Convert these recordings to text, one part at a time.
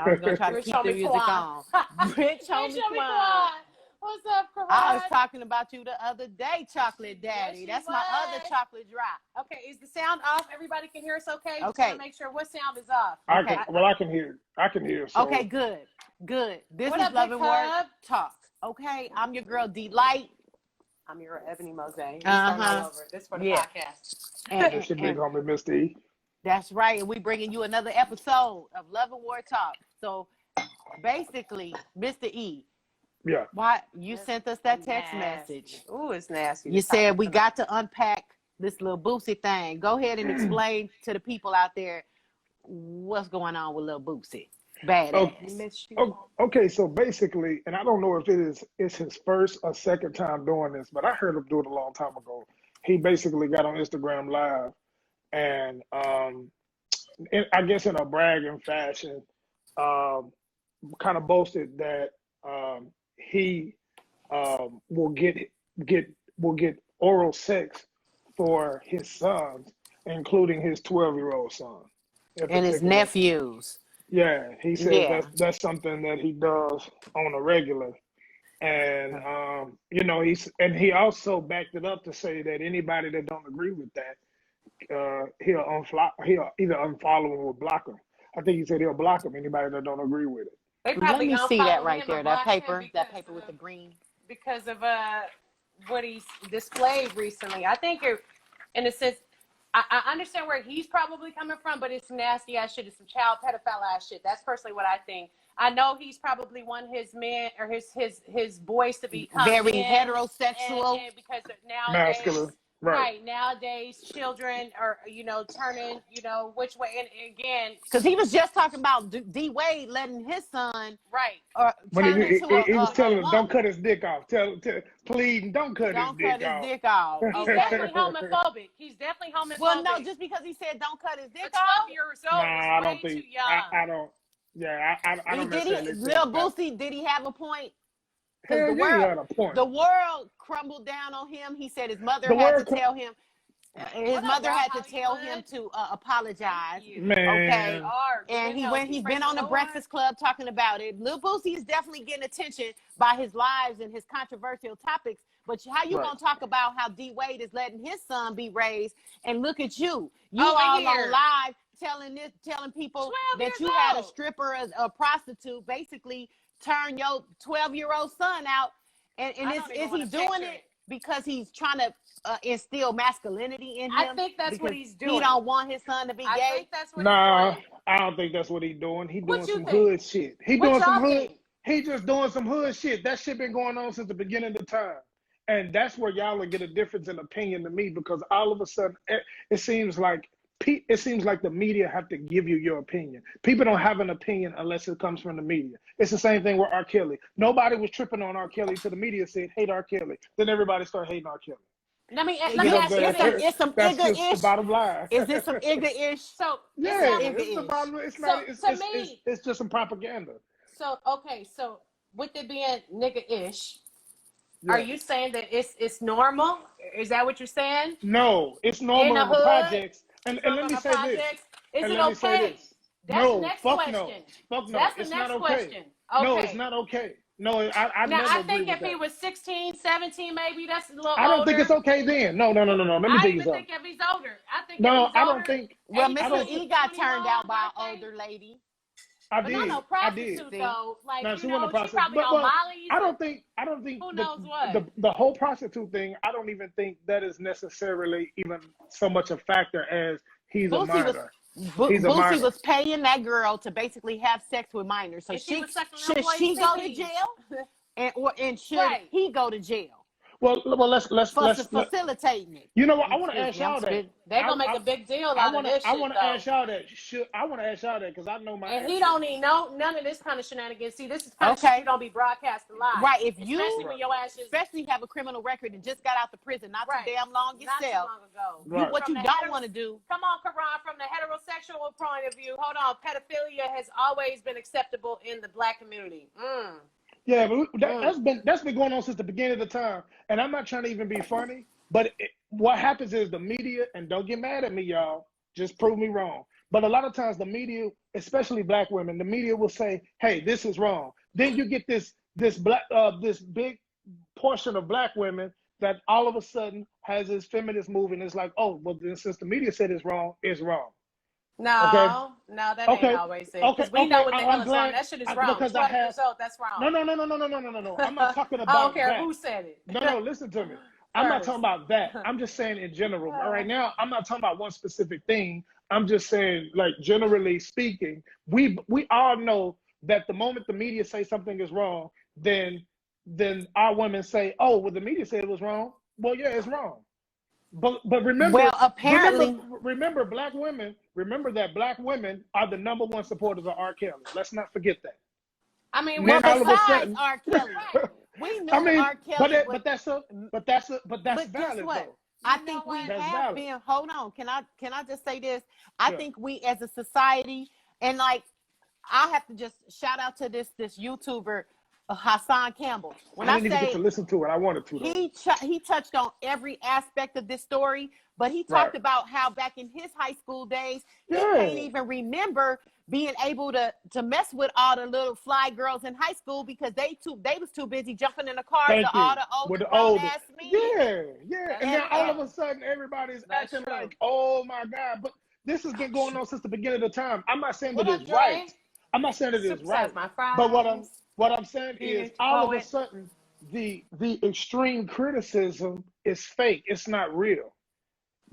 I was gonna try to keep the music on. Rich homie Quan. What's up, Karan? I was talking about you the other day, Chocolate Daddy. That's my other chocolate drop. Okay, is the sound off? Everybody can hear us okay? Okay. Just want to make sure what sound is off. Okay. I can hear. So. Okay, good. This What is up, Love Big and Word Hub? Talk. Okay, I'm your girl D-Light. I'm your Ebony Mose. Uh-huh. This for the podcast. And This your big homie, Mr. E. that's right. And we bringing you another episode of Love and War Talk. So basically, Mr. E, Yeah. why you sent us that text message? Ooh, it's nasty. You said we got to unpack this Lil Boosie thing. Go ahead and explain to the people out there what's going on with Lil Boosie. Badass. Okay, so basically, and I don't know if it's his first or second time doing this, but I heard him do it a long time ago. He basically got on Instagram Live and I guess in a bragging fashion, kind of boasted that he will get oral sex for his sons, including his 12-year-old son and his nephews. Yeah, he said that's something that he does on a regular, and he also backed it up to say that anybody that don't agree with that, he'll either unfollow him or block him. I think he said he'll block him, anybody that don't agree with it. Let me see that right there. That paper with the green. Because of what he's displayed recently. I think in a sense, I understand where he's probably coming from, but it's some nasty ass shit. It's some child pedophile ass shit. That's personally what I think. I know he's probably want his men or his boys to become very heterosexual and because nowadays, masculine. Right. Nowadays, children are, turning, which way. And again, because he was just talking about D Wade letting his son, When he was telling him, don't cut his dick off. Please, don't cut his dick off. He's definitely homophobic. Well, no, just because he said don't cut his dick off. 12 years old. Nah, I don't think. I don't. Yeah, I don't. Lil Boosie, did he have a point? Because the world crumbled down on him. He said his mother had to tell him. His mother had to tell him to apologize. Man. Okay. And he's been on the Breakfast Club talking about it. Lil Boosie is definitely getting attention by his lives and his controversial topics. But how you gonna talk about how D Wade is letting his son be raised? And look at you. You all on live telling people that you had a stripper, a prostitute, basically turn your 12-year-old son out. And is he doing it because he's trying to instill masculinity in him? I think that's what he's doing. He don't want his son to be gay. I think that's what he's doing. I don't think that's what he's doing. He's doing some think? hood shit. He just doing some hood shit. That shit been going on since the beginning of time. And that's where y'all will get a difference in opinion to me, because all of a sudden it seems like the media have to give you your opinion. People don't have an opinion unless it comes from the media. It's the same thing with R. Kelly. Nobody was tripping on R. Kelly till the media said, hate R. Kelly. Then everybody started hating R. Kelly. Let me ask you this. It's some igga-ish. The bottom line. Is this some igga-ish? So, it's the bottom line. It's just some propaganda. So with it being nigga-ish, are you saying that it's normal? Is that what you're saying? No, it's normal in the projects. And let me say this. Is it okay? That's the next question. No. Fuck no. That's the it's next not okay. question. Okay. No, it's not okay. No, I think if he was 16, 17, maybe that's a little older. I don't think it's okay then. No. Let me tell you something. I even think if he's older. I don't think. Well, Mr. E got turned out by an older lady. I did. No, prostitute though. Like, no, she wasn't a prostitute. But Molly. I don't think. Who knows what? The whole prostitute thing. I don't even think that is necessarily even so much a factor as he's a minor. Boosie was paying that girl to basically have sex with minors. So should she go to jail? And should he go to jail? Well, let's facilitating it. You know what? I want to ask y'all that. They're gonna make a big deal out of this shit. I want to ask y'all that. I want to ask y'all that because I know my. And he don't need none of this kind of shenanigans. See, this is kind of shit you don't be broadcasting live. Right. Especially when your ass especially have a criminal record and just got out the prison not too damn long yourself. Not too long ago. What you don't want to do. Come on, Karan. From the heterosexual point of view, hold on. Pedophilia has always been acceptable in the Black community. Yeah, but that's been going on since the beginning of the time. And I'm not trying to even be funny, but what happens is the media, and don't get mad at me, y'all, just prove me wrong. But a lot of times the media especially black women, the media will say, "Hey, this is wrong." Then you get this big portion of black women that all of a sudden has this feminist move, and it's like, "Oh, well, then since the media said it's wrong, it's wrong." Okay. No, that ain't Okay. always it. Okay. Because we know what the hell is wrong. That shit is wrong. Because 12 years old, that's wrong. No. I'm not talking about I don't care that. who said it. No, listen to me. I'm not talking about that. I'm just saying in general. Right now, I'm not talking about one specific thing. I'm just saying, like, generally speaking, we all know that the moment the media say something is wrong, then our women say, "Oh, well, the media said it was wrong." Well, yeah, it's wrong. But remember, well, apparently, remember black women. Remember that black women are the #1 supporters of R. Kelly. Let's not forget that. I mean, Then all of a besides sudden, R. Kelly, we knew I mean, R. Kelly. but that's But valid guess what? though. I think we That's have valid. been. Hold on. Can I just say this? I Yeah. think we as a society, and like, I have to just shout out to this YouTuber, Hassan Campbell. When I I didn't even get say to lissisten to it. I wanted to. Though. he touched on every aspect of this story, but he talked about how back in his high school days, he can't even remember being able to mess with all the little fly girls in high school because they was too busy jumping in the cars of all the older grown ass men. Yeah. And then all of a sudden, everybody's acting like, "Oh my God!" But this has been going on since the beginning of the time. I'm not saying that it's right. I'm not saying that it's right. But what I'm saying is, all of a sudden, the extreme criticism is fake. It's not real.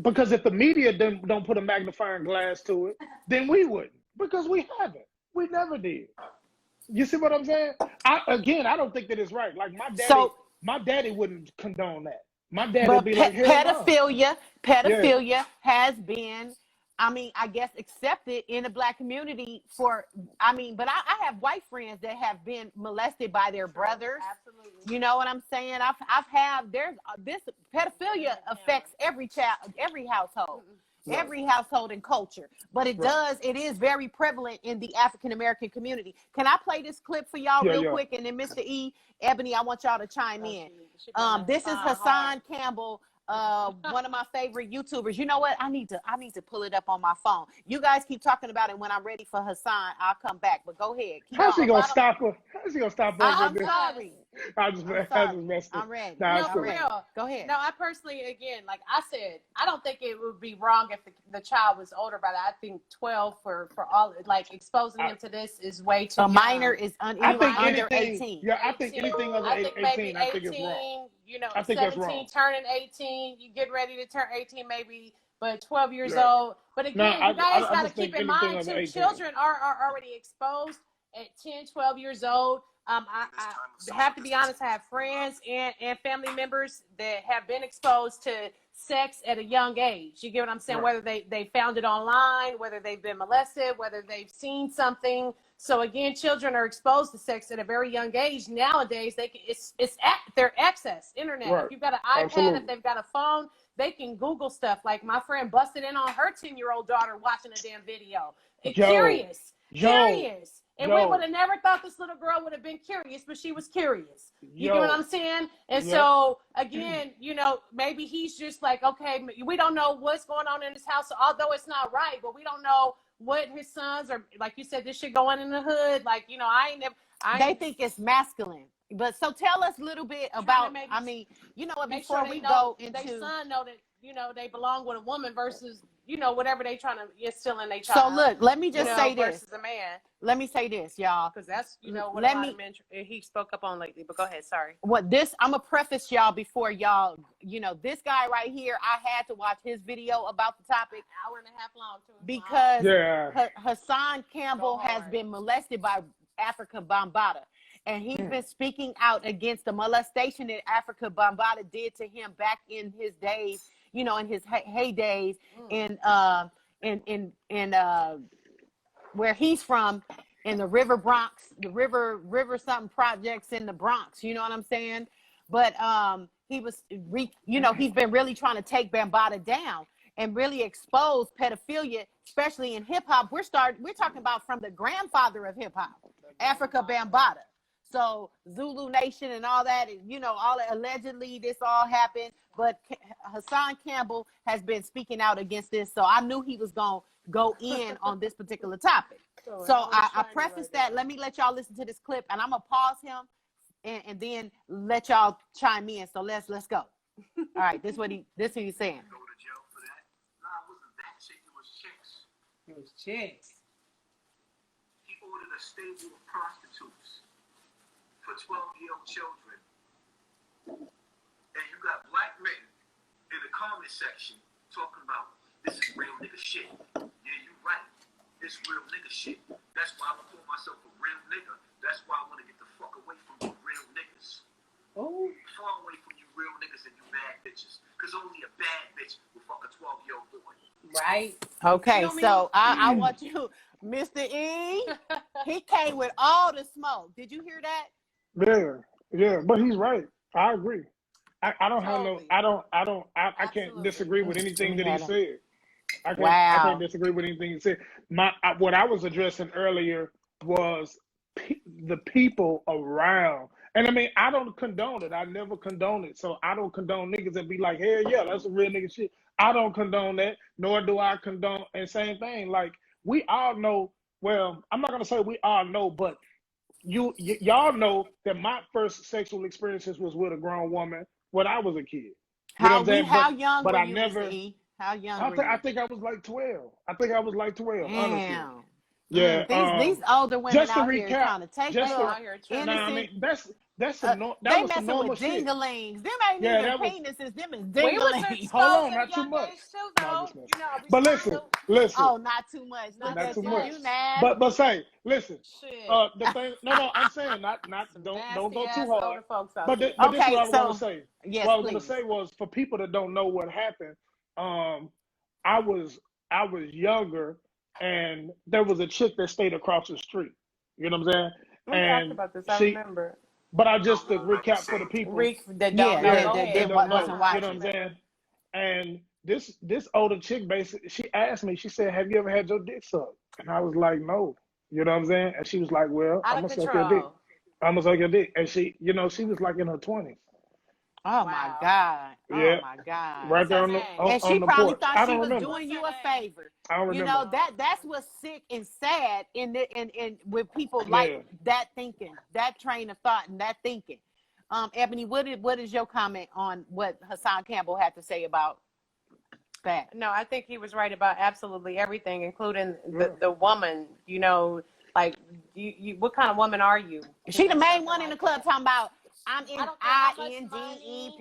Because if the media don't put a magnifying glass to it, then we wouldn't. Because we haven't. We never did. You see what I'm saying? I don't think that it's right. Like my daddy wouldn't condone that. My dad would be like, pedophilia has been, I mean, I guess accepted in the black community but I have white friends that have been molested by their brothers. Absolutely. You know what I'm saying? This pedophilia affects every child, every household. Right. Every household and culture, but it is very prevalent in the African American community. Can I play this clip for y'all real quick? And then Mr. E, Ebony, I want y'all to chime in. This is Hassan Campbell, one of my favorite YouTubers. You know what? I need to pull it up on my phone. You guys keep talking about it. When I'm ready for Hassan, I'll come back. But go ahead. How's she gonna stop her? How's she gonna stop her? I'm sorry. I just messed it. I'm ready. For real. Go ahead. No, I personally, again, like I said, I don't think it would be wrong if the child was older, but I think 12 for all, like, exposing him to this is way too young. Minor is under 18. Yeah, I think anything under 18, I think is wrong. You know, I think 17 turning 18, you get ready to turn 18 maybe, but 12 years old. But again, you guys got to keep in mind too, children are already exposed at 10, 12 years old. I have to be honest, I have friends and family members that have been exposed to sex at a young age. You get what I'm saying? Whether they found it online, whether they've been molested, whether they've seen something. So again, children are exposed to sex at a very young age. Nowadays, it's at their access, internet. If you've got an iPad, if they've got a phone, they can Google stuff. Like my friend busted in on her 10-year-old daughter watching a damn video. Curious. And we would have never thought this little girl would have been curious, but she was curious. You get what I'm saying? And so, again, you know, maybe he's just like, okay, we don't know what's going on in this house, although it's not right, but we don't know what his sons are, like you said, this shit going in the hood. Like, you know, they think it's masculine. But so tell us a little bit about, I mean, you know what, before we go into. Their son know that, you know, they belong with a woman versus, you know, whatever they trying to instill in their child. So look, let me just say this. Versus a man. Let me say this, y'all. Because that's, you know, what a lot of men he spoke up on lately. But go ahead, sorry. I'm going to preface y'all before y'all, you know, this guy right here, I had to watch his video about the topic. An hour and a half long, too. Because Hassan Campbell has been molested by Africa Bambaataa. And he's been speaking out against the molestation that Africa Bambaataa did to him back in his days, you know, in his heydays in where he's from, in the River Bronx, the River something projects in the Bronx, you know what I'm saying? But he was, you know, he's been really trying to take Bambaataa down and really expose pedophilia, especially in hip hop. We're talking about from the grandfather of hip hop, Africa Bambaataa. So Zulu Nation and all that, you know, allegedly this all happened, but Hassan Campbell has been speaking out against this. So I knew he was going to go in on this particular topic. So I preface that. Let me let y'all listen to this clip, and I'm gonna pause him, and then let y'all chime in. So let's go. All right, this is what he's saying. Go to jail for that? Nah, it wasn't that chick. It was chicks. It was chicks. He ordered a stable of prostitutes for 12-year-old children. And you got black men in the comment section talking about this is real nigga shit. Yeah, you right. It's real nigga shit. That's why I call myself a real nigga. That's why I want to get the fuck away from you real niggas. Oh. Far away from you real niggas and you bad bitches. Because only a bad bitch will fuck a 12-year-old boy. Right. Okay, so I want you, Mr. E. He came with all the smoke. Did you hear that? Yeah, but he's right. I agree. I don't have Totally. no. I can't Absolutely. disagree with anything that he said. I can't disagree with anything he said. What I was addressing earlier was the people around. And I mean, I don't condone it. I never condone it. So I don't condone niggas that be like, hell yeah, that's a real nigga shit. I don't condone that, nor do I condone. And same thing, like we all know. Well, I'm not gonna say we all know, but y'all know that my first sexual experiences was with a grown woman when I was a kid. How young were you, Mr. E? How young were you? I think I was like 12. I think I was like 12, Damn. honestly. Yeah. These older women just to out here recap, trying to take just their to, innocent. nah, I mean, that they was some normal with shit. dinglings. Them ain't Yeah, even that was- penises. Them is We was dinglings. exposed Hold on, at not a too young much. age too, No, though. just messing. You know, But listen. Oh, not too much. Not Look at too you. much. You nasty. But say, listen. Shit. The thing. No. I'm saying not. Don't go too hard. Older folks out But there. this is Okay, what I was so- gonna say. Yes, What I was gonna please. say was for people that don't know what happened. I was younger, and there was a chick that stayed across the street. You know what I'm saying? We talked about this. I remember. But I just to recap for the people. That don't know. Go ahead. That don't know, wasn't watching. you know what I'm saying? And this older chick basically, she asked me, she said, "Have you ever had your dick sucked?" And I was like, "No." You know what I'm saying? And she was like, "Well, I'm Out gonna of suck your dick. control. I'm gonna suck your dick." And she, you know, she was like in her 20s. Oh Wow. my God. Yeah. Oh my God. Right there her on the name? And she on the probably porch. thought I she don't was remember. doing you a What's her name? favor. I don't You remember. know, that's what's sick and sad in with people Yeah. like that thinking, that train of thought and that thinking. Ebony, what is your comment on what Hassan Campbell had to say about that? No, I think he was right about absolutely everything, including the woman. You know, like you what kind of woman are you? She the main one in the club talking about I'm in I don't care how much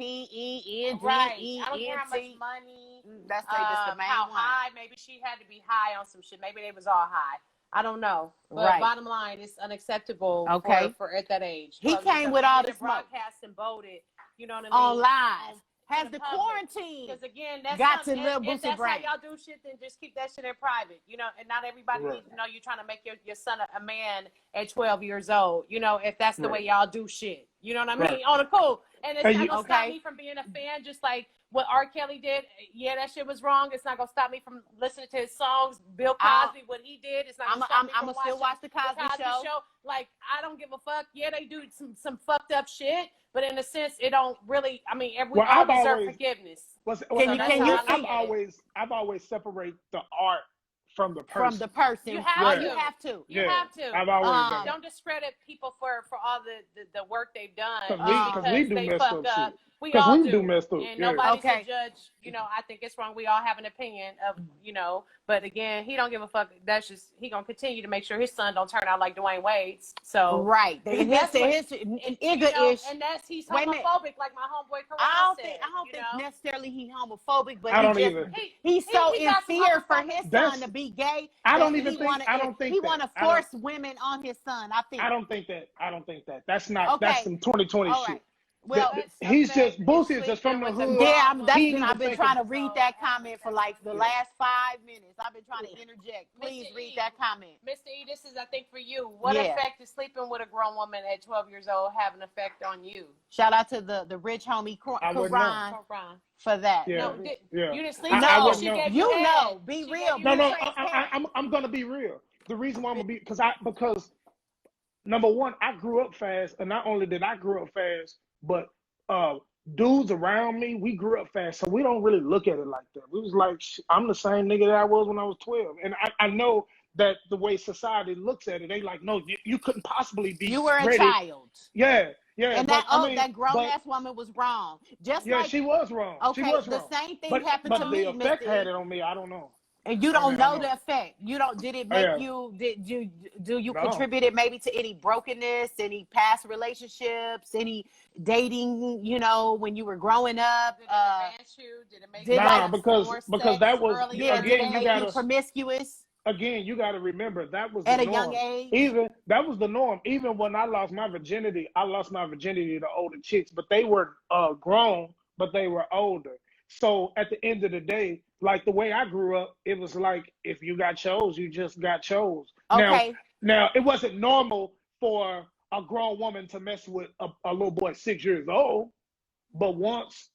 INDEPENDENT. Right. I don't care how much money. That's the main how one. high? Maybe she had to be high on some shit. Maybe they was all high. I don't know. But Right. bottom line, it's unacceptable Okay. for at that age. He came with all the smoke. Broadcast and voted. You know what I mean? On live. Has to the public. quarantine Because again, that's got to something- Lil if Boosie that's brain. how y'all do shit, then just keep that shit in private. You know, and not everybody Right. needs to know you're trying to make your son a man at 12 years old. You know, if that's the way y'all do shit. You know what I mean? Right. On the cool. And it's And not going to stop okay. me from being a fan, just like what R. Kelly did. Yeah, that shit was wrong. It's not going to stop me from listening to his songs. Bill Cosby, what he did. It's not going to stop me from I'ma still watch the Cosby Show. Like, I don't give a fuck. Yeah, they do some fucked up shit. But in a sense, it don't really. I mean, we all deserve forgiveness. I've always separate the art from the person. From the person. You have to. You have to. I've always done that. Don't discredit people for all the work they've done. Because we do they messed fuck up up. shit. We 'Cause all we do messed up. And Yeah. nobody's Okay. a judge. You know, I think it's wrong. We all have an opinion of, you know, but again, he don't give a fuck. That's just, he gonna continue to make sure his son don't turn out like Dwayne Wade's. So right. And that's He's and he's Wait a minute. homophobic, like my homeboy Karan I don't said. think necessarily he's homophobic, but I don't either. He's so he in got some fear for homophobic- his That's- son to be gay. I don't that even he think. wanna- I don't think he that. want to I don't- force women on his son. I think. I don't think that. That's not. Okay. That's some 2020 All shit. right. Well, He's just Boosie is just from the hood. yeah, He I've been even trying to thinking- read that comment for like the last 5 minutes. I've been trying to interject. Please Mr. read E. that comment. Mr. E, this is, I think, for you. What Yeah. effect is sleeping with a grown woman at 12 years old have an effect on you? Shout out to the rich homie I wouldn't know. Karan for that. Yeah. No, Yeah. you didn't sleep I with her. wouldn't She know. gave You head. know, be She real. gave No, you no. transparent. I'm gonna be real. The reason why I'm gonna be because number one, I grew up fast, and not only did I grow up fast, but dudes around me, we grew up fast, so we don't really look at it like that. We was like, I'm the same nigga that I was when I was 12, and I know that the way society looks at it, they like, no, you couldn't possibly be You were a ready. child. Yeah. And but, that grown-ass woman was wrong. Just like, she was wrong. Okay, she was the wrong. same thing But happened to me, the effect Mr. had E. it on me. I don't know. And you don't know I the effect. You don't. Did it make you? Do you contribute it maybe to any brokenness, any past relationships, any dating? You know, when you were growing up. Did it advance you? Did it make because that was again. Did it make you promiscuous? Again, you got to remember that was at the a norm. young age. Even that was the norm. Even when I lost my virginity to older chicks, but they were grown, but they were older. So at the end of the day, like the way I grew up, it was like if you got chose, you just got chose. Okay. Now it wasn't normal for a grown woman to mess with a little boy 6 years old, but once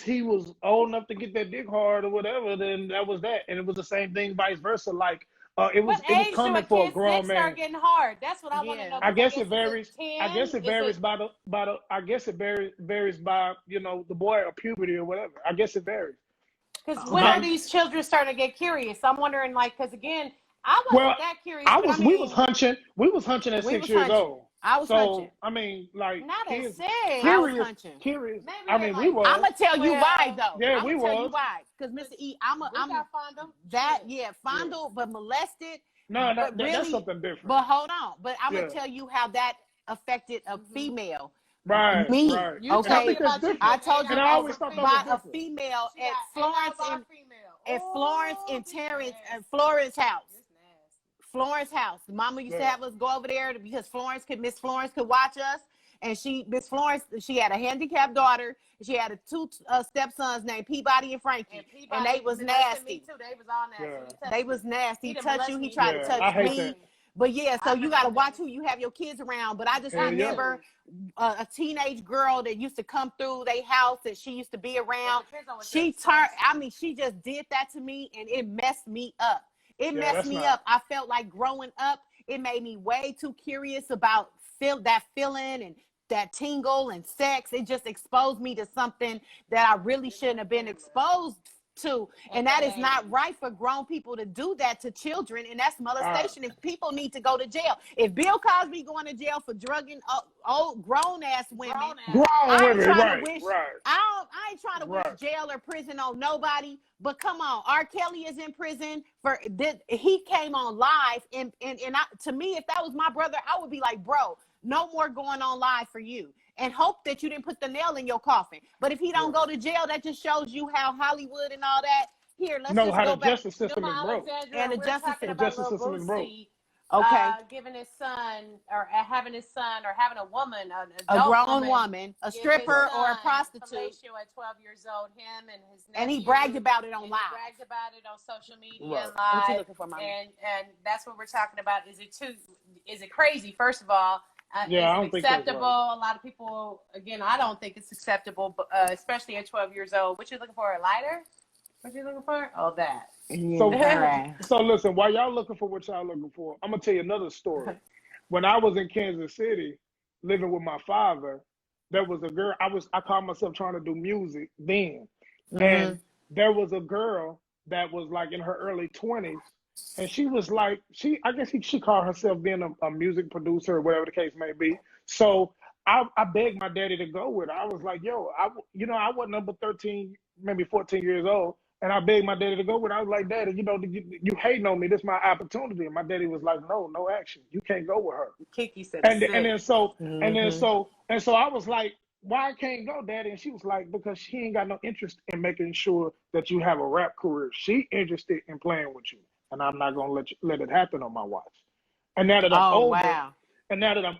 he was old enough to get that dick hard or whatever, then that was that. And it was the same thing vice versa. Like it was coming for a grown man. Start getting hard? That's what I want to know. I guess it varies. 10? I guess it varies by the varies by the boy or puberty or whatever. I guess it varies. Because when are these children starting to get curious? I'm wondering, like, because again, I wasn't that curious. We was hunching. We was hunching at 6 years old. I was hunching. I mean, like, not kids, at 6. I was hunching. Curious. Maybe I mean, we was. I'm gonna tell you why though. Yeah, I'm we gonna tell you was. why. Because Mr. E, fondled. Fondled, but molested. No, but that's something different. But hold on. But I'm gonna tell you how that affected a female. Right. Me. Right. Okay. I told you I always thought that was about a different. female at Florence and Terrence at Florence house. Florence house. Mama used to have us go over there because Miss Florence could watch us. And Miss Florence, she had a handicapped daughter. She had two stepsons named Peabody and Frankie. And they was nasty. They was all nasty. Yeah. They was nasty. He touched you. He me. tried to touch me. That. But so you got to watch who you have your kids around. But I just remember a teenage girl that used to come through their house that she used to be around. She just did that to me and it messed me up. It messed me up. I felt like growing up, it made me way too curious about that feeling and that tingle and sex. It just exposed me to something that I really shouldn't have been exposed to. And that is not right for grown people to do that to children. And that's molestation. If people need to go to jail. If Bill Cosby going to jail for drugging old grown-ass women, I ain't trying to wish jail or prison on nobody. But come on, R. Kelly is in prison for this. He came on live, and to me, if that was my brother, I would be like, bro, no more going on live for you, and hope that you didn't put the nail in your coffin. But if he don't go to jail, that just shows you how Hollywood and all that. Here, let's just go back. Justice system is broke. And the justice system is broke. Okay. Giving his son or having a woman, a grown woman, a stripper or a prostitute. At 12 years old, him and his nephew, and he bragged about it on live. He bragged about it on social media and What you live. looking for, Mama? And that's what we're talking about. Is it crazy? First of all, I is don't it think acceptable? that's right. A lot of people, again, I don't think it's acceptable, but, especially at 12 years old. What you looking for? A lighter? What you looking for? Oh, that. So listen, while y'all looking for what y'all looking for, I'm gonna tell you another story. When I was in Kansas City, living with my father, there was a girl. I called myself trying to do music then, and there was a girl that was like in her early 20s, and she was like I guess she called herself being a music producer or whatever the case may be. So I begged my daddy to go with her. I was like, yo, I wasn't number 13, maybe 14 years old. And I begged my daddy to go with it. I was like, Daddy, you hating on me. This is my opportunity. And my daddy was like, no action. You can't go with her. Kiki said and then so I was like, why I can't go, Daddy? And she was like, because she ain't got no interest in making sure that you have a rap career. She interested in playing with you. And I'm not gonna let it happen on my watch. And now that I'm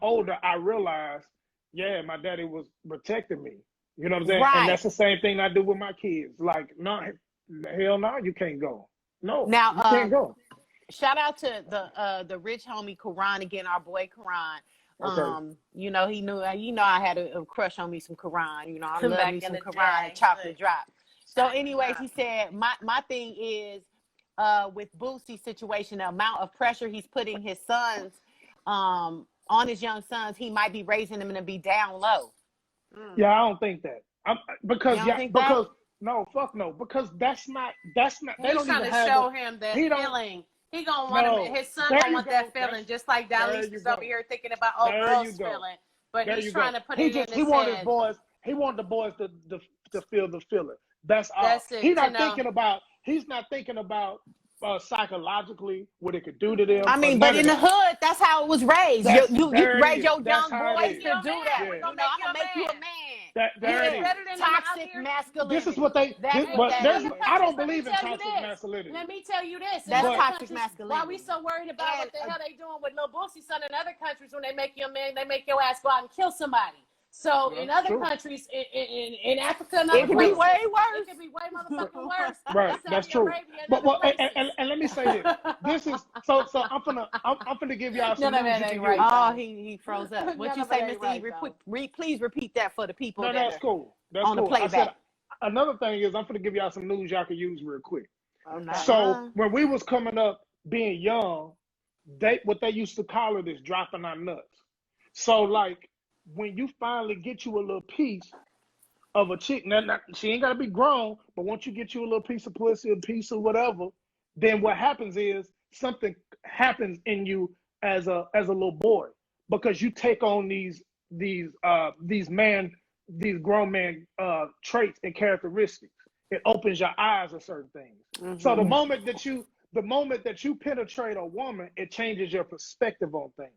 older, I realized, my daddy was protecting me. You know what I'm saying? Right. And that's the same thing I do with my kids. Like, no, hell no, you can't go. No, now, you can't go. Shout out to the rich homie Karan again, our boy Karan. Okay. He knew. I had a crush on me some Karan. I love me some Karan and chocolate drop. So, anyways, he said my thing is with Boosie's situation, the amount of pressure he's putting his sons on his young sons, he might be raising them to be down low. Yeah, I don't think that. No, fuck no, because that's not. They He's don't trying even to have show him that feeling. He gonna want him. His son gonna want that feeling, just like Dallas is over here thinking about girls feeling. But he's trying to put it in his head. He want the boys to feel the feeling. That's all. That's it. He's not thinking about psychologically what it could do to them. I mean, but in the hood, that's how it was raised. You raise your young boys to do that. Yeah. I'm gonna make you a man. Better than toxic masculinity. This is what they. I don't believe in toxic masculinity. Let me tell you this. That's toxic masculinity. Why we so worried about what the hell they doing with Lil Boosie son in other countries when they make you a man, they make your ass go out and kill somebody. So in other countries, in Africa, and other places, be way worse. It could be way motherfucking worse. Right, that's true. But and let me say this. This is so. I'm gonna give y'all some news you can right. use. Oh, he froze up. What you say, Mr. E? Please repeat that for the people. No, that's cool. That's on cool. the playback. Another thing is I'm gonna give y'all some news y'all can use real quick. Okay. So when we was coming up, being young, what they used to call it is dropping our nuts. So like, when you finally get you a little piece of a chick, now she ain't gotta be grown, but once you get you a little piece of pussy, a piece of whatever, then what happens is something happens in you as a little boy, because you take on these grown man traits and characteristics. It opens your eyes to certain things. Mm-hmm. So the moment that you penetrate a woman, it changes your perspective on things.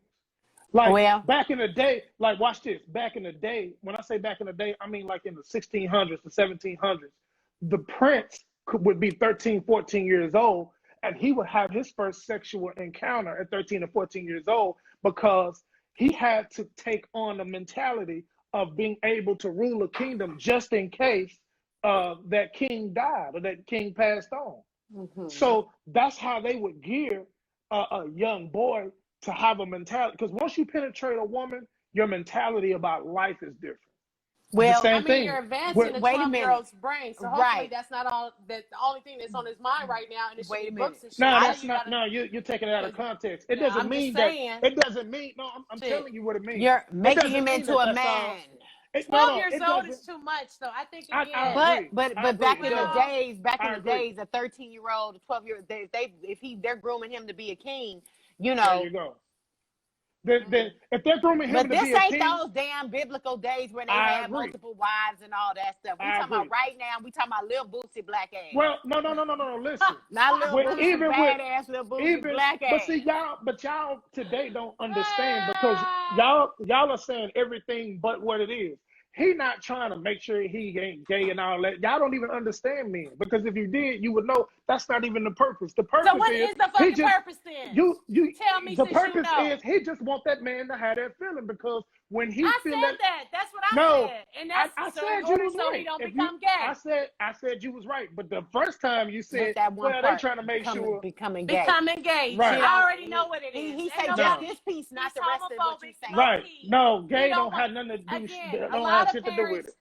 Like back in the day, like watch this. Back in the day, when I say back in the day, I mean like in the 1600s, the 1700s, the prince would be 13, 14 years old, and he would have his first sexual encounter at 13 or 14 years old because he had to take on the mentality of being able to rule a kingdom just in case that king died or that king passed on. Mm-hmm. So that's how they would gear a young boy to have a mentality, because once you penetrate a woman, your mentality about life is different. Well, you're advancing a 12-year-old's brain, so hopefully that's not all. That the only thing that's on his mind right now, and it's books and shit. No, that's not. No, you're taking it out of context. It doesn't mean that. It doesn't mean. No, I'm telling you what it means. You're making him into a man. 12 years old is too much, though. I think again. But back in the days, a 13-year-old, a 12-year-old, they're grooming him to be a king. You know. There you go. Then if they're grooming him to be a king, but this ain't those damn biblical days when they had multiple wives and all that stuff. We talking about right now. We talking about Lil Boosie black ass. Well, no. Listen, not Lil Boosie badass Lil Boosie black ass. But see, y'all today don't understand because y'all are saying everything but what it is. He not trying to make sure he ain't gay and all that. Y'all don't even understand men, because if you did, you would know that's not even the purpose. The purpose so what is the fucking purpose then? You tell me. The purpose is he just want that man to have that feeling, because when he feel that, that's what I said. And that's I said you was right. He don't become gay. I said you was right, but the first time you said, well, they trying to make sure becoming gay. Right. I already know what it is. He said just this piece, not the rest of what you saying. Right. No, gay don't have nothing to do. Don't have shit to do with it.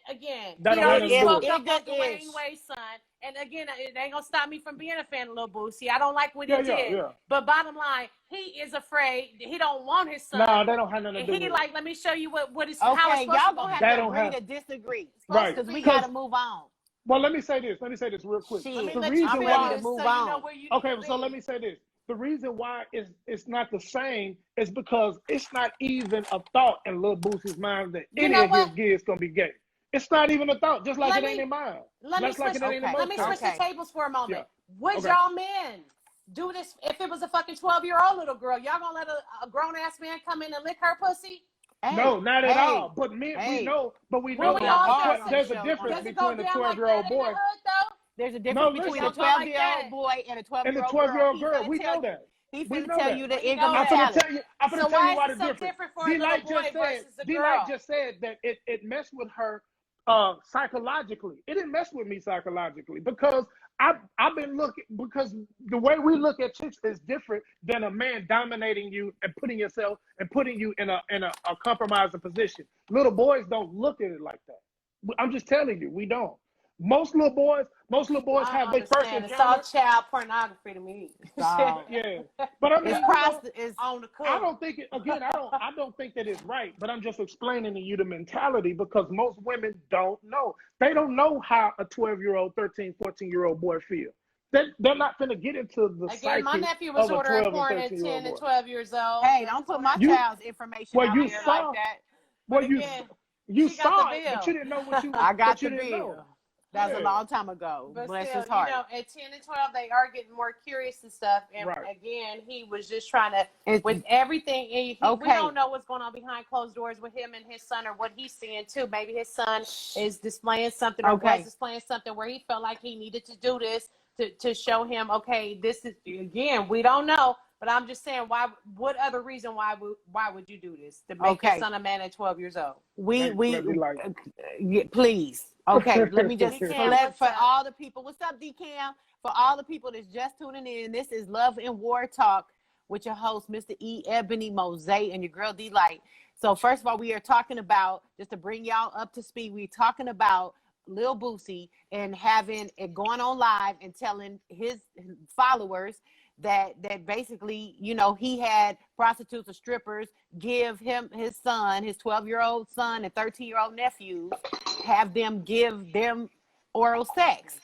Again, that he already spoke up about Dwayne Wade's son. And again, it ain't gonna stop me from being a fan of Lil Boosie. I don't like what he did. Yeah. But bottom line, he is afraid. He don't want his son. No, they don't have nothing to do with it. Let me show you what is how it's supposed y'all gonna have to agree to disagree. Right. Because we gotta move on. Well, let me say this real quick. The reason why to move on. Okay, so let me say this. The reason why it's not the same is because it's not even a thought in Lil Boosie's mind that any of his kids gonna be gay. It's not even a thought, just like it ain't in mine. Let me switch the tables for a moment. Yeah. Would y'all men do this if it was a fucking 12-year-old little girl? Y'all gonna let a grown-ass man come in and lick her pussy? No, not at all. But men, we know there's a difference between a 12-year-old boy. There's a difference between a 12-year-old boy and a 12-year-old girl. We know that. He's going to tell you the ignorant I'm going to tell you why the difference. D-Light just said that it messed with her psychologically. It didn't mess with me psychologically because I've been looking, because the way we look at chicks is different than a man dominating you and putting you in a compromising position. Little boys don't look at it like that. I'm just telling you, we don't. Most little boys have their first encounter. It's all child pornography to me. Yeah, but I mean, it's on the cook. I don't think it. Again, I don't think that it's right. But I'm just explaining to you the mentality, because most women don't know. They don't know how a 12-year-old, 13, 14-year-old boy feels. they're not going to get into the Again, my psyche nephew was of a ordering 12 porn and at 13 year 10 and old boy. 12 years old. Hey, don't put my You- child's information Well, out you here saw- like that. Well, But you again, you she got saw the it, but bill. you didn't know what you. I got but you the didn't bill. know. That was a Yeah. long time ago. But Bless still, his heart. you know, at 10 and 12, they are getting more curious and stuff. And Right. again, he was just trying to, It's- with everything, and we Okay. don't know what's going on behind closed doors with him and his son or what he's seeing too. Maybe his son is displaying something or Okay. was displaying something where he felt like he needed to do this to show him, okay, this is, again, we don't know. But I'm just saying, what other reason why would you do this? To make your Okay. son a man at 12 years old? Let me like- Please. Okay, let me just D-Cam, for what's up? all the people. What's up, D-Cam? For all the people that's just tuning in, this is Love and War Talk with your host, Mr. E. Ebony Mose, and your girl D-Light. So first of all, we are talking about, just to bring y'all up to speed, we're talking about Lil Boosie and having it going on live and telling his followers that basically, you know, he had prostitutes or strippers give him his son, his 12-year-old son and 13-year-old nephews, have them give them oral sex.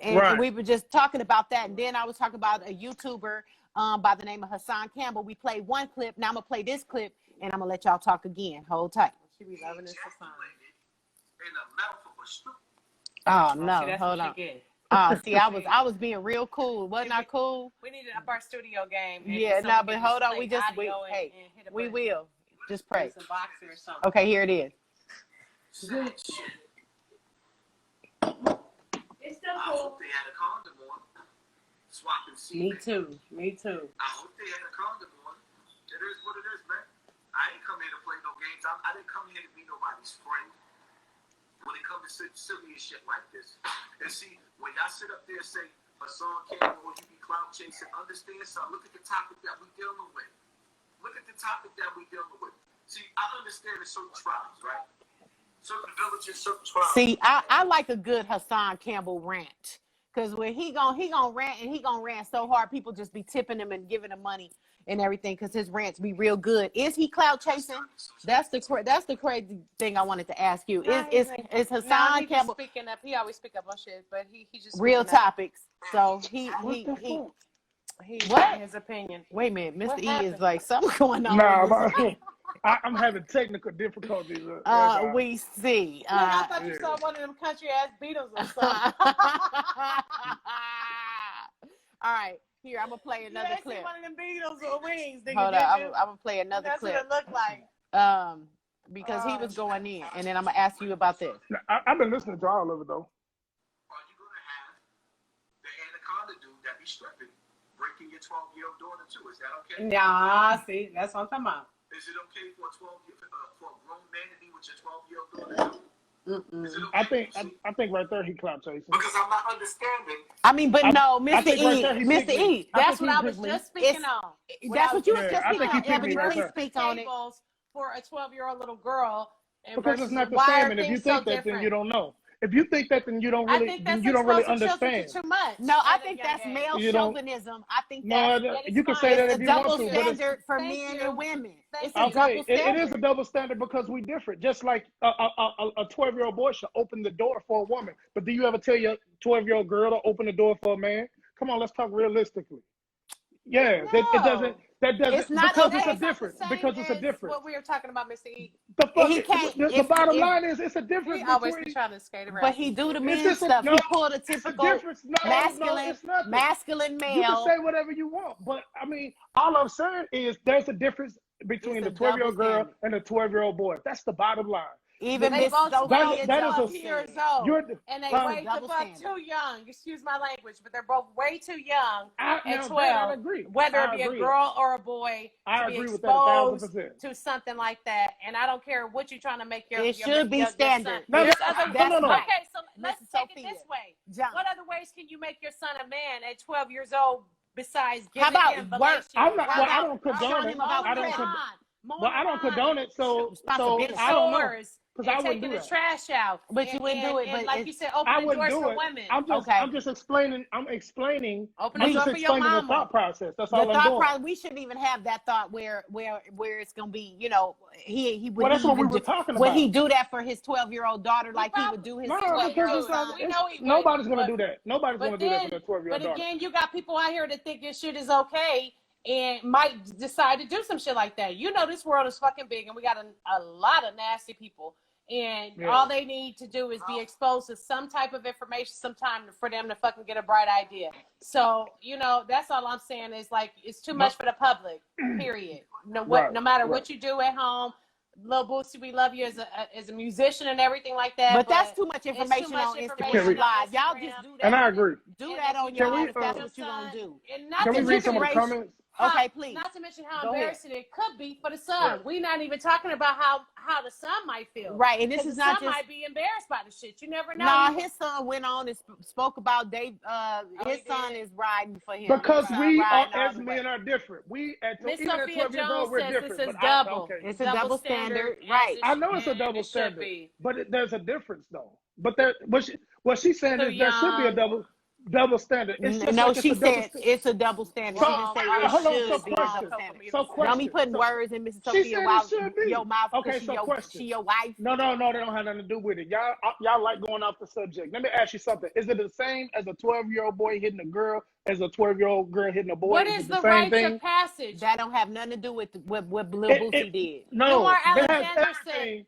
And we were just talking about that. And then I was talking about a YouTuber by the name of Hassan Campbell. We played one clip. Now I'm going to play this clip, and I'm going to let y'all talk again. Hold tight. She be loving this Hassan. In the mouth of a stripper. Oh, See, no. that's Hold what on. she get. See, I was being real cool. Wasn't I cool? We need to up our studio game. Yeah, so no, we but can hold on. play We just, audio and hey, hit a we button. will. Just pray. Some boxing or something. Okay, here it is. Sad shit. It's still I cool. hope they had a condom on. Swapping Me semen. too. Me too. I hope they had a condom on. It is what it is, man. I ain't come here to play no games. I didn't come here to be nobody's friend. When it comes to silly shit like this. And see, when y'all sit up there and say, Hassan Campbell, or you be clout chasing, understand something. Look at the topic that we dealing with. Look at the topic that we dealing with. See, I understand in certain tribes, right? Certain villages, certain tribes. See, I like a good Hassan Campbell rant. Because when he gon' rant, and he gon' rant so hard, people just be tipping him and giving him money and everything because his rants be real good. Is he clout chasing? That's the crazy thing I wanted to ask you. Is Hassan he Campbell just speaking up? He always speak up on shit, but he just real speaking up. topics? So he He's What? giving his opinion. wait a minute, What Mr. E happened? is like something going on. Nah, with this. I'm having technical difficulties. right now. We see. I thought you yeah. saw one of them country ass Beatles or something. All right, here I'm gonna play You another ain't clip. seen one of them Beatles with wings. Nigga, Hold did on, you? I'm gonna play another That's clip. what it looked like. Because he was going in, and then I'm gonna ask you about this. I've been listening to all of it though. Are you going to have the anaconda dude that be stripping, breaking your 12-year-old daughter too? Is that okay? Nah, see, that's what I'm talking about. Is it okay for a grown man to be with your 12-year-old daughter too? Is it okay? I think right there he clout chasing. Because I'm not understanding. I mean, but no, I Mr. think right E, there he's Mr. picking- E, That's what I he's was picking- just speaking on. that's what you was Yeah, just I speaking think he on. picked Ebony, me right please there. speak on it. Tables for a 12-year-old little girl. And Because it's versus not the why same, are and if you things so think that, then different? you don't know. If you think that, then you don't I really, think then that's you don't really exposing children understand. to too much. No, I at a think young that's age. male You don't- chauvinism. I think No, that's you can say that it's if a you want double to, but it's standard for Thank men you. and women. Thank It's a you. double okay. It standard. is a double standard because we different. Just like a 12-year-old boy should open the door for a woman, but do you ever tell your 12-year-old girl to open the door for a man? Come on, let's talk realistically. Yeah, it doesn't. That doesn't. It's not because okay. it's a It's not difference. Same Because it's a as difference. what we were talking about, Mr. E. The fuck. He can't- The bottom line is it's a difference He always be between. trying to skate around. But he do the It's men just stuff. no, He pulled a it's a typical difference. No, it's nothing. masculine You can male. say whatever you want, but I mean, all I'm saying is there's a difference between It's the a 12-year-old double girl standard. and the 12-year-old boy. That's the bottom line. Even They Miss both Sophia that is a- 12 years old. You're, And they huh? way the Double fuck standard. too young. Excuse my language, but they're both way too young now at that 12. I agree. Whether I it be agree. a girl or a boy, I to be agree with that 1,000%. exposed to something like that. And I don't care what you're trying to make your It your, should be your standard. son. No, There's no, other no, no. Okay, so let's Mrs. take Sophia. it this way. John. What other ways can you make your son a man at 12 years old besides How giving about him work? fellatio? I'm not. How Well, I about don't condone showing it. him about I don't. credit? Well, I don't condone it. So Responsibility. I don't know. Chores because I and wouldn't taking do the that. trash out. But you wouldn't do it, And but like it's- you said, I opening wouldn't doors do for it. women. I'm just explaining. I'm explaining. Open I'm the just door for your explaining the mama. thought process. That's the all I'm thought doing. process, we shouldn't even have that thought where it's gonna be, you know, he would Well, that's he what we even were do, talking would about. he do that for his 12-year-old daughter like he would do his No, because 12-year-old son? We know he nobody's wouldn't, gonna do that. Nobody's gonna But do that for then, their 12-year-old but daughter. again, you got people out here that think this shit is okay and might decide to do some shit like that. You know, this world is fucking big, and we got a lot of nasty people. And all they need to do is be exposed to some type of information sometime for them to fucking get a bright idea. So, you know, that's all I'm saying is like, it's too much for the public, period. No matter what you do at home. Lil Boosie, we love you as a musician and everything like that. But that's too much information on Instagram Live. Y'all just do that. And I agree. Do that on your own if that's what you're gonna do. Can we read some of the comments? Okay, please. Not to mention how Go embarrassing it could be for the son. We're not even talking about how the son might feel. Right, and this is not the son just might be embarrassed by the shit. You never know. Nah, his son went on and spoke about his son is riding for him. Because we are, riding all as the men, way. are different. We Miss even at Sophia 12 years Jones old, we're says different. this is But double. It's a double standard, right? I know it's a double standard, but there's a difference though. But what she's saying is there should be a double standard. It's just No, like she it's a double said it's a double standard. So, she didn't say it hold on, should so be a question. double standard. So Don't be question. putting So- words in Mrs. She Sophia said while it should be. your mouth. Okay, she so your, question. she your wife. No, they don't have nothing to do with it. Y'all like going off the subject. Let me ask you something. Is it the same as a 12-year-old boy hitting a girl as a 12-year-old girl hitting a boy? What is the same rites thing? of passage? That don't have nothing to do with what Lil Boosie did. No, Umar it has Alexander everything.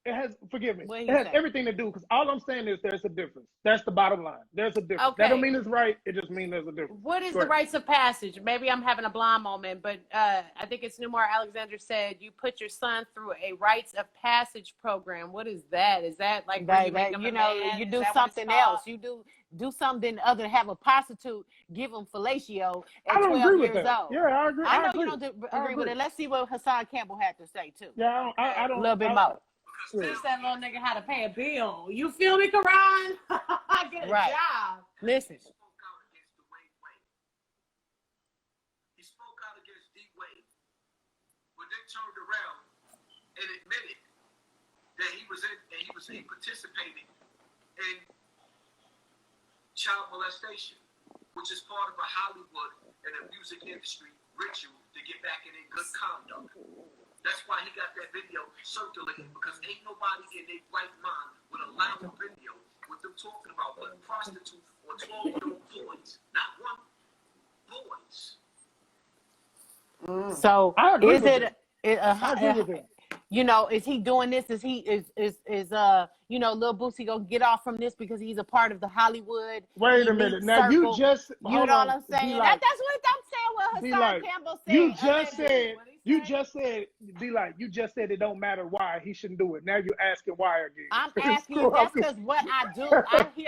It has, forgive me, What he it has say? everything to do, because all I'm saying is there's a difference. That's the bottom line. There's a difference. That Okay. don't mean it's right. It just means there's a difference. What is Go the ahead. rites of passage? Maybe I'm having a blind moment, but I think it's Numar Alexander said you put your son through a rites of passage program. What is that? Is that like where you make him a man? you Is do that what it's something called? else. You do something other than have a prostitute give him fellatio at I don't 12 agree with years that. old. Yeah, I agree. I know agree. you don't I agree with it. Let's see what Hassan Campbell had to say too. Yeah, I don't. A little bit more. Teach that little nigga how to pay a bill. You feel me, Karan? Get a Right. job. Listen. He spoke out against Dwayne Wade. He spoke out against D Wade, but then turned around and admitted that he participated in child molestation, which is part of a Hollywood and a music industry ritual to get back in good conduct. That's why he got that video circulating, because ain't nobody in their right mind would allow a video with them talking about putting prostitutes or 12-year-old boys, not one, boys. So I agree is with it I agree with him. you know, is he doing this? Is you know, Lil Boosie gonna get off from this because he's a part of the Hollywood? Wait a minute. Now circle? you just You know what I'm saying? That's what I'm saying. What Hassan Campbell said. You just said it don't matter why he shouldn't do it. Now you're asking why again. I'm asking you. That's because what I do.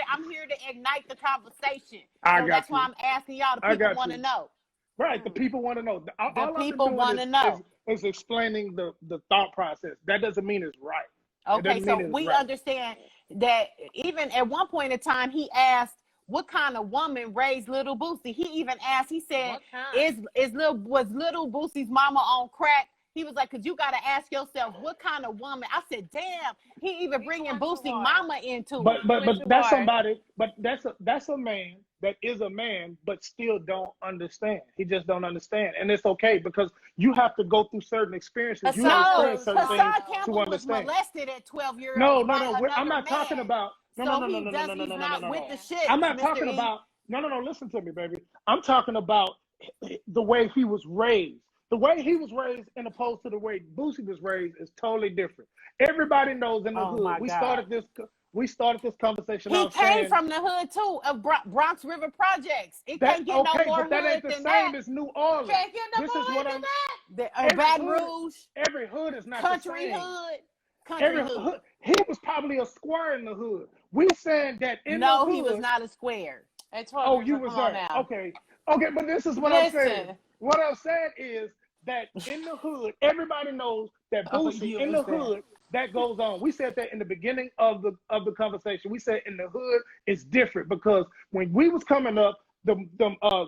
I'm here to ignite the conversation. I So got that's you. why I'm asking y'all. The I people got want to you. know. Right, the people want to know. All I've been people doing wanna know. is explaining the thought process. That doesn't mean it's right. Okay, so we understand that even at one point in time, he asked, what kind of woman raised Lil Boosie? He even asked, he said, was Lil Boosie's mama on crack? He was like, because you got to ask yourself, what kind of woman? I said, damn, he even bringing Boosie mama into it. But that's somebody, but that's a man that is a man, but still don't understand. He just don't understand. And it's okay, because you have to go through certain experiences. You experience certain things Campbell to understand. was molested at 12 years No, old. I'm not talking about. No. With the shit. I'm not talking about. No. Listen to me, baby. I'm talking about the way he was raised. The way he was raised, and opposed to the way Boosie was raised, is totally different. Everybody knows in the hood. We started this conversation. He came from the hood too, of Bronx River Projects. It can't get no more but that ain't the same as New Orleans. Can't get no This more is what than I'm. Baton Rouge. Every hood is not Country the same. hood. Every hood. He was probably a square in the hood. We saying that in the hood. No, he was not a square. Oh, you was there. Okay, but this is what I'm saying. What I'm saying is that in the hood, everybody knows that Boosie in the hood, that goes on. We said that in the beginning of the conversation. We said in the hood it's different, because when we was coming up, the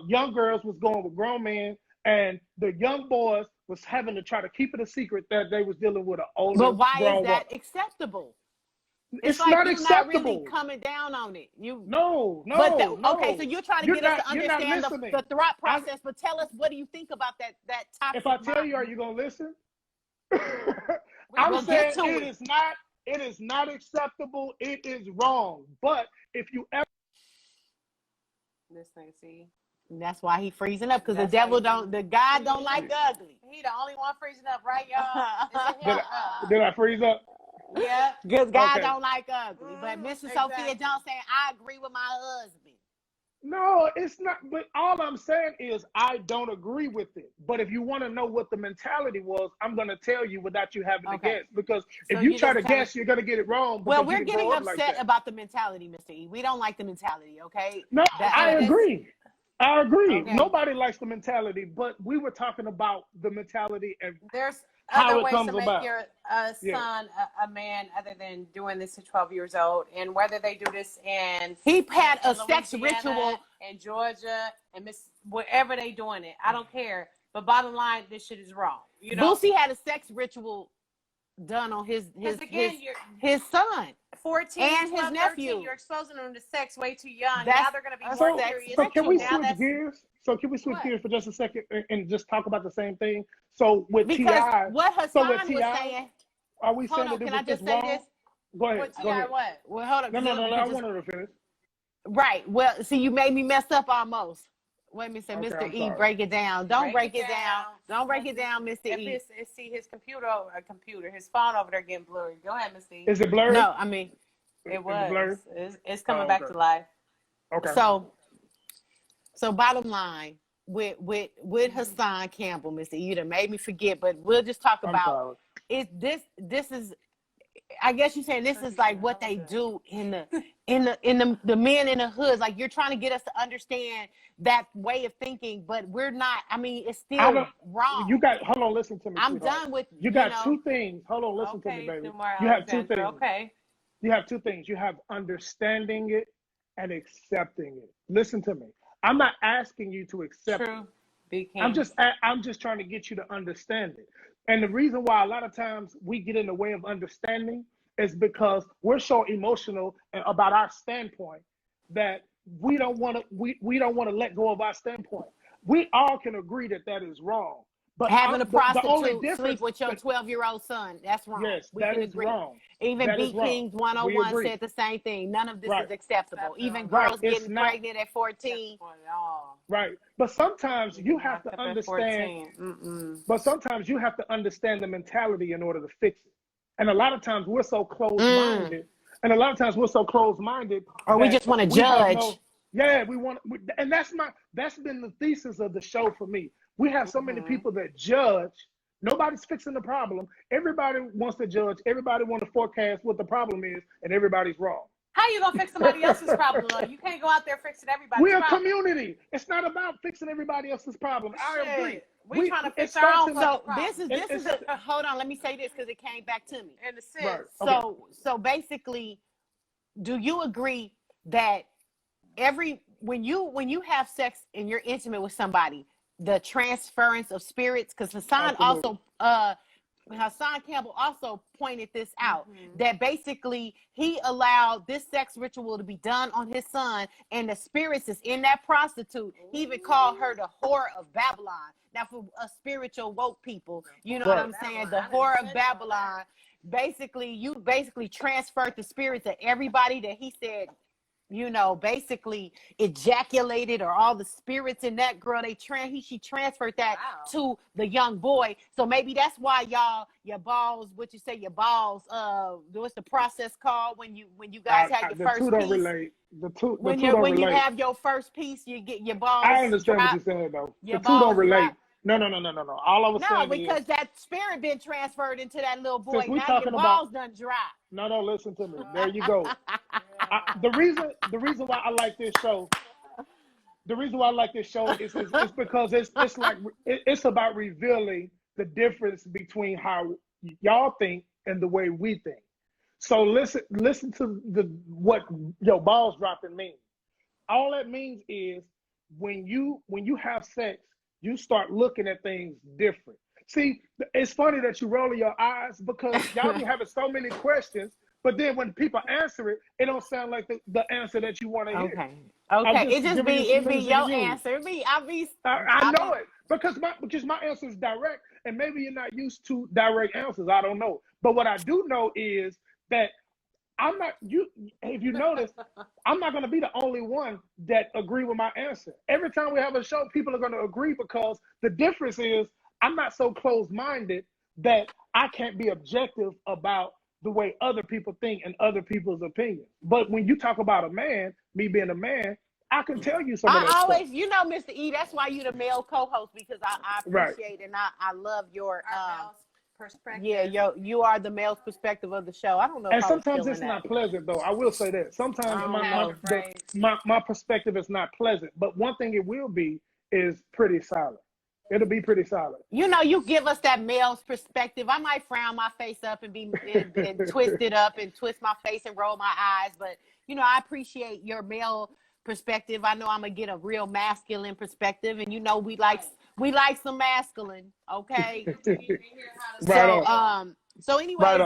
young girls was going with grown men, and the young boys was having to try to keep it a secret that they was dealing with an older But why grown is that woman. acceptable? It's like not you're acceptable. not really coming down on it. No. Okay, so you're trying to get us to understand the thought process, but tell us, what do you think about that toxic If I tell mind? you, are you gonna listen? We'll I'm saying it is not acceptable. It is wrong. But if you ever This thing, see. And that's why he freezing up, because the God don't like ugly. He the only one freezing up, right, y'all? did I freeze up? Yeah. Because God Okay. don't like ugly. But Mrs. Sophia Jones saying, I agree with my husband. No, it's not. But all I'm saying is I don't agree with it. But if you want to know what the mentality was, I'm going to tell you without you having to guess. Because if you try to guess, you're going to get it wrong. Well, we're getting upset about the mentality, Mr. E. We don't like the mentality, okay? No, I agree. I agree. Okay. Nobody likes the mentality, but we were talking about the mentality and there's how other it ways comes to make about. your son a man other than doing this at 12 years old, and whether they do this in he had a sex Louisiana, ritual in Georgia and wherever they doing it. I don't care. But bottom line, this shit is wrong. You know, Boosie had a sex ritual done on his son 14 and 12, his nephew. 13, you're exposing them to sex way too young. That's now they're going to be So, more serious. so can we Now switch gears? So can we switch gears for just a second and just talk about the same thing? So with T.I., what Hassan was saying. are we saying Hold on, that can it I was just just say wrong? this? Go ahead. What Go ahead. what? Well, hold on. No. I want her to finish. Right. Well, see, you made me mess up almost. Wait a minute, Okay, Mr. I'm E, sorry. break it down. Don't break it down. Don't break it down, Mr. E. See his his phone over there getting blurry. Go ahead, Mr. E. Is it blurry? No, I mean, it was. Blurry? It's coming back to life. Okay. So bottom line, with Hassan Campbell, Mr. E, you done made me forget, but we'll just talk about this is, I guess you're saying this is like what they do in the men in the hoods. Like, you're trying to get us to understand that way of thinking, but we're not. I mean, it's still wrong. Hold on, listen to me. I'm sweetheart. done with you got two things. Hold on, listen to me, baby. You have two things. Okay. You have two things. You have understanding it and accepting it. Listen to me. I'm not asking you to accept it. I'm just trying to get you to understand it. And the reason why a lot of times we get in the way of understanding is because we're so emotional about our standpoint that we don't want to let go of our standpoint. We all can agree that is wrong. But having a prostitute sleep with your 12-year-old son, that's wrong. Yes, we that can is agree. wrong. Even that B Kings 101 said the same thing. None of this is acceptable. Even girls getting pregnant at 14. Right. But sometimes you have to understand. But sometimes you have to understand the mentality in order to fix it. And a lot of times we're so closed-minded. And a lot of times we're so closed-minded. Or we just want to judge. And that's been the thesis of the show for me. We have so many people that judge. Nobody's fixing the problem. Everybody wants to judge. Everybody wants to forecast what the problem is, and everybody's wrong. How you gonna fix somebody else's problem? You can't go out there fixing everybody's We're problem. We're a community. It's not about fixing everybody else's problem. I agree. We're trying to fix our own So this is hold on. Let me say this because it came back to me. In the sense. Right. Okay. So basically, do you agree that when you have sex and you're intimate with somebody, the transference of spirits, because Hassan Campbell also pointed this out, that basically he allowed this sex ritual to be done on his son, and the spirits is in that prostitute. He even called her the whore of Babylon. Now, for a spiritual woke people, you know what I'm saying? The whore of Babylon. You transferred the spirits of everybody that he said, basically ejaculated, or all the spirits in that girl. She transferred that to the young boy. So maybe that's why your balls, what's the process called when you guys have your first piece? You have your first piece, you get your balls. I understand what you're saying though. The two don't relate. No. All I was saying because that spirit been transferred into that little boy. We now talking your balls done dry. No, listen to me. There you go. The reason why I like this show. The reason why I like this show is because it's about revealing the difference between how y'all think and the way we think. So listen to what your balls dropping means. All that means is when you have sex, you start looking at things different. See, it's funny that you roll your eyes because y'all be having so many questions, but then when people answer it, it don't sound like the answer that you want to hear. Okay. Okay. It be your answer. I know it because my answer is direct, and maybe you're not used to direct answers. I don't know, but what I do know is that I'm not you. If you notice, I'm not going to be the only one that agree with my answer. Every time we have a show, people are going to agree because the difference is I'm not so closed-minded that I can't be objective about the way other people think and other people's opinions. But when you talk about a man, me being a man, I can tell you some of that always, stuff. you know, Mr. E, that's why you the male co-host, because I appreciate and I love your perspective. Yeah, you are the male's perspective of the show. I don't know. And sometimes it's not pleasant, though. I will say that. Sometimes my perspective is not pleasant. But one thing it will be is pretty solid. It'll be pretty solid. You know, you give us that male's perspective. I might frown my face up and and twist it up and twist my face and roll my eyes. But, you know, I appreciate your male perspective. I know I'm going to get a real masculine perspective. And, you know, we like some masculine. Okay. So anyways,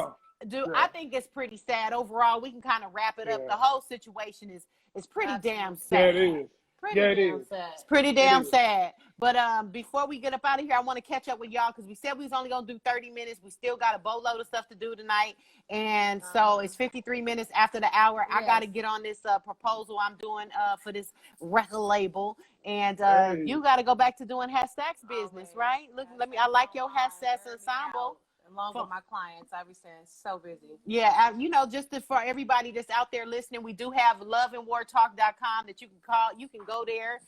I think it's pretty sad overall. We can kind of wrap it up. The whole situation is pretty damn sad. Yeah, it is. It's pretty damn sad. But before we get up out of here, I want to catch up with y'all because we said we was only going to do 30 minutes. We still got a boatload of stuff to do tonight. And so it's 53 minutes after the hour. Yes. I got to get on this proposal I'm doing for this record label. And you got to go back to doing hashtags business, right? Look, I like your hashtags ensemble. Along with my clients, I've been so busy. Yeah, you know, for everybody that's out there listening, we do have loveandwartalk.com that you can call. You can go there,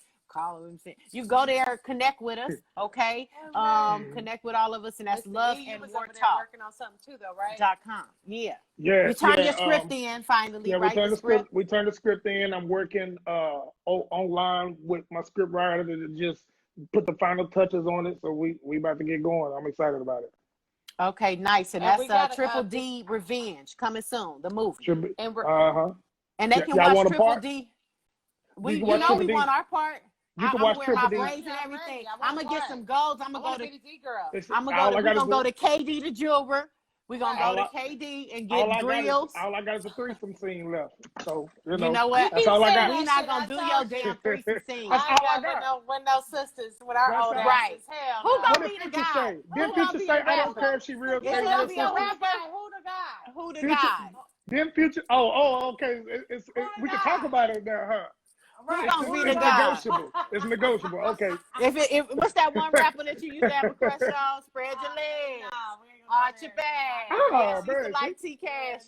you go there, connect with us, okay? Connect with all of us, and that's Love and War Talk. Working on something too, though, right? .com. Yeah. Yeah. You turn your script in finally, right? We turned the script in. I'm working online with my script writer to just put the final touches on it. So we about to get going. I'm excited about it. Okay, nice. And that's Triple D Revenge coming soon, the movie. And they can watch Triple D. We want our part. You can watch Triple D. My braids and everything. I'm gonna get some golds. I'm gonna go to D girl. We're gonna go to KD the jeweler. We're gonna go to KD and get grills. All I got is a threesome scene left. So you know what? That's all I got. We're not gonna do your damn threesome scene. That's all I got. With no sisters, with our old right. Hell, who gonna be the guy? Then Future say, I don't care if she real gay. Who the guy? Who the guy? Then Future. Oh, okay. We can talk about it now, huh? Who's gonna be the guy? It's negotiable. Okay. If what's that one rapper that you used to have a crush on? Spread your legs. Arch your back. Oh, she used to like T Cash.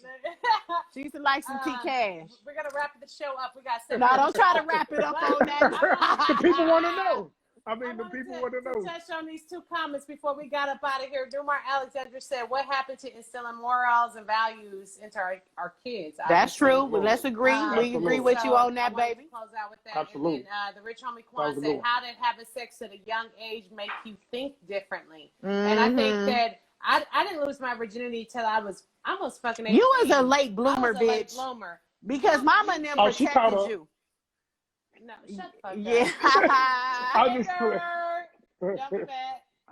She used to like some T Cash. We're gonna wrap the show up. We got 7 No, don't try to wrap it up on that. The people want to know. The people want to know. Touch on these 2 comments before we got up out of here. Dumar Alexander said, "What happened to instilling morals and values into our kids?" That's true. Well, let's agree. We agree with you on that, baby. Close out with that. Absolutely. And then, the rich homie Quan said, "How did having sex at a young age make you think differently?" And I think that I didn't lose my virginity till I was almost fucking 18. You was a late bloomer, bitch. Late bloomer. Because mama and them protected you. No, shut the fuck up. Yeah.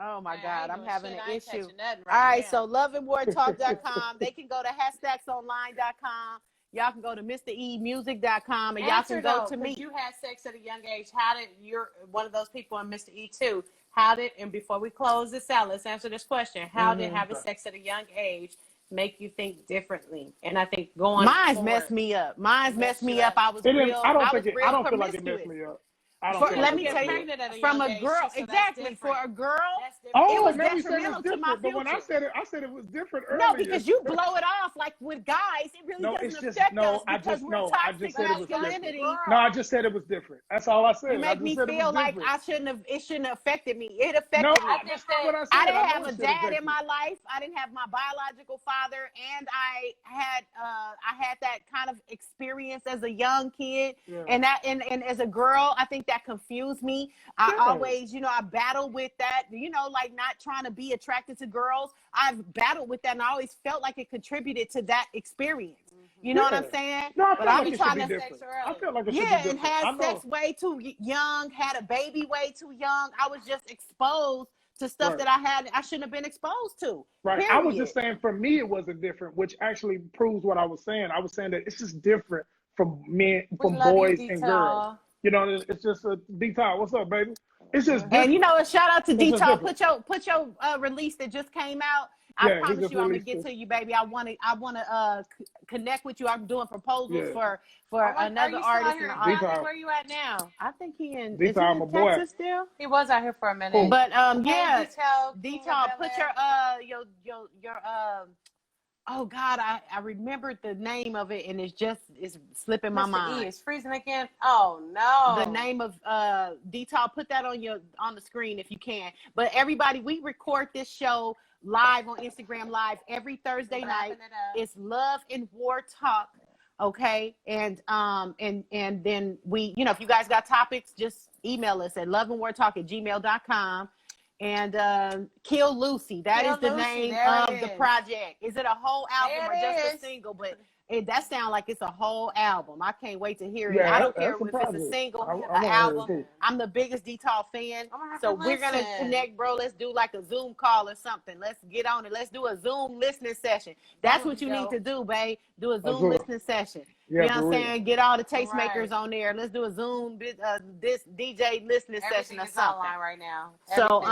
Oh my God, I'm having an issue. All right, so loveandwartalk.com. They can go to hashtagsonline.com. Y'all can go to MrEmusic.com and y'all can go to me. You had sex at a young age. How did you're one of those people in Mr. E too? How did, and before we close this out, let's answer this question. How did having sex at a young age make you think differently? And I think mine's messed me up. I was I don't feel like it messed me up. Let me tell you, from a girl, exactly, for a girl, it was detrimental to my future. But when I said it was different earlier. No, because you blow it off like with guys, it really doesn't affect us because we're toxic masculinity. No, I just said it was different. That's all I said. You make me feel like it shouldn't have affected me. It affected me. I didn't have a dad in my life. I didn't have my biological father, and I had that kind of experience as a young kid, and as a girl, I think that confused me. I always, I battled with that, like not trying to be attracted to girls. I've battled with that, and I always felt like it contributed to that experience. You know what I'm saying? No, I feel like it should be different. I feel like it should be different. And had sex way too young, had a baby way too young. I was just exposed to stuff that I shouldn't have been exposed to. Right. Period. I was just saying for me it wasn't different, which actually proves what I was saying. I was saying that it's just different from boys and girls. You know, it's just a detail. What's up, baby? It's just different. And you know, a shout out to Detail. Put your release that just came out. I promise you, I'm gonna get to you, baby. I want to connect with you. I'm doing proposals for another artist. Where you at now? I think he in Detail, my boy. Texas still. He was out here for a minute. But okay, Detail. Put your oh God, I remembered the name of it and it's slipping my mind. It's freezing again. Oh no. The name of Detail, put that on the screen if you can. But everybody, we record this show live on Instagram Live every Thursday night. It's Love and War Talk. Okay. And then we, if you guys got topics, just email us at loveandwartalk@gmail.com. And Kill Lucy, that is the name of the project. Is it a whole album or just a single? But that sounds like it's a whole album. I can't wait to hear it. I don't care if it's a single, an album. I'm the biggest Detail fan. So we're going to connect, bro. Let's do like a Zoom call or something. Let's get on it. Let's do a Zoom listening session. That's what you need to do, babe. Do a Zoom listening session. You know what I'm saying? Get all the tastemakers on there. Let's do a Zoom this DJ listening session or something. Online right now. So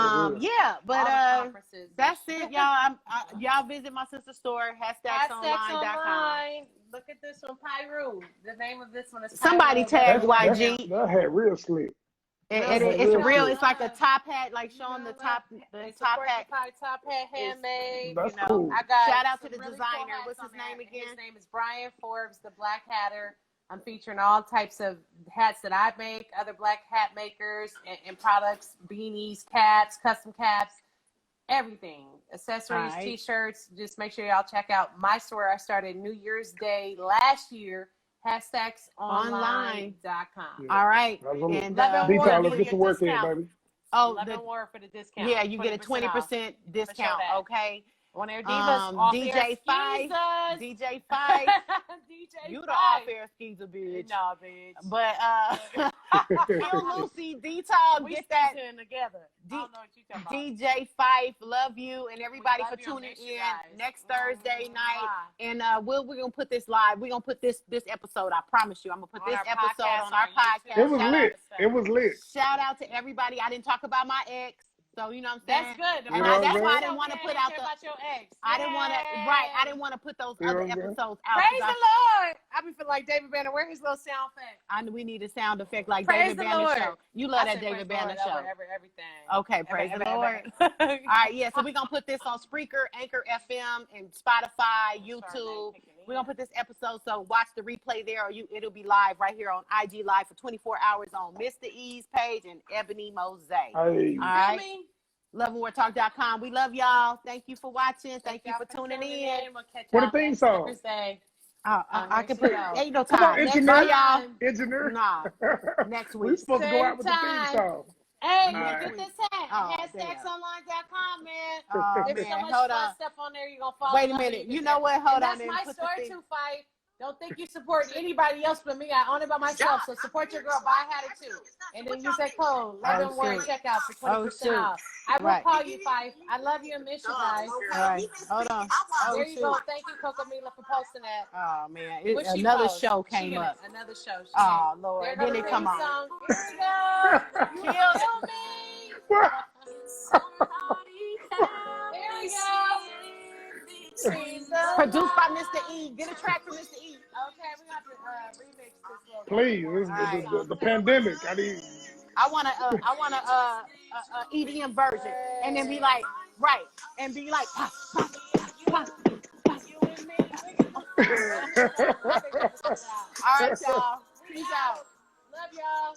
that's it, y'all. Y'all visit my sister's store, #stacksonline.com. Look at this one, Pyru. The name of this one is Pyru. Somebody tagged YG. That had real slick. It's real. It's like a top hat, like showing the top hat. Top hat, handmade. That's cool. I got shout out to the really designer. Cool What's his name again? His name is Brian Forbes, the Black Hatter. I'm featuring all types of hats that I make, other black hat makers and products, beanies, caps, custom caps, everything, accessories, T-shirts. Just make sure y'all check out my store. I started New Year's Day last year. #stacksonline.com. Yeah. All right. And Detail, let's get to work here, baby. Oh, Love and War for the discount. Yeah, you get a 20% discount. Okay. On Air Divas, DJ Fife. DJ Fife. You the off-air skeezer, bitch. No, bitch. But Kill Lucy, Detail, get that together. I don't know what you talking about. DJ Fife, love you and everybody for tuning in next Thursday night. And we're gonna put this live. We're gonna put this episode. I promise you, I'm gonna put this episode on our podcast. It was lit. It was lit. Shout out to everybody. I didn't talk about my ex. So you know what I'm saying? That's good. And that's why I didn't want to put out about your ex. I didn't want to. Right. I didn't want to put those other episodes out. Praise the Lord. I be feeling like David Banner. Where's his little sound effect? We need a sound effect like Praise David Banner Lord. show. You love that David Banner show. Everything. Okay. Praise the Lord. All right. Yeah. So we're gonna put this on Spreaker, Anchor FM, and Spotify, YouTube. We're gonna put this episode. So watch the replay there, or it'll be live right here on IG Live for 24 hours on Mr. E's page and Ebony Mose. All right. loveandwartalk.com. We love y'all. Thank you for watching. Thank you for tuning in. What a theme song. I can put ain't no time. Next y'all. Engineer. Nah. Next week. We're supposed to go out with the theme song. Hey, get this hat. #stacksonline.com, man. There's so much fun stuff on there. You're gonna follow. Wait a minute. You know what? Hold on. That's my story too, Fife. Don't think you support anybody else but me. I own it by myself. So support your girl. Buy a hat too. And then use that code. Love and War checkout for 20% off. I will call you, Fife. I love you and miss you guys. All right. Hold on. There you go. Thank you, Coco Mila, for posting that. Oh, man. Another show came up. Another show. Oh, Lord. Then they come on. Here we go. Kill me. There we go. Produced by Mr. E. Get a track from Mr. E. Okay, we got to remix this. Please, the pandemic. I want a EDM version, and then be like, and be like, pop, pop, pop, pop. All right, y'all. Peace out. Love y'all.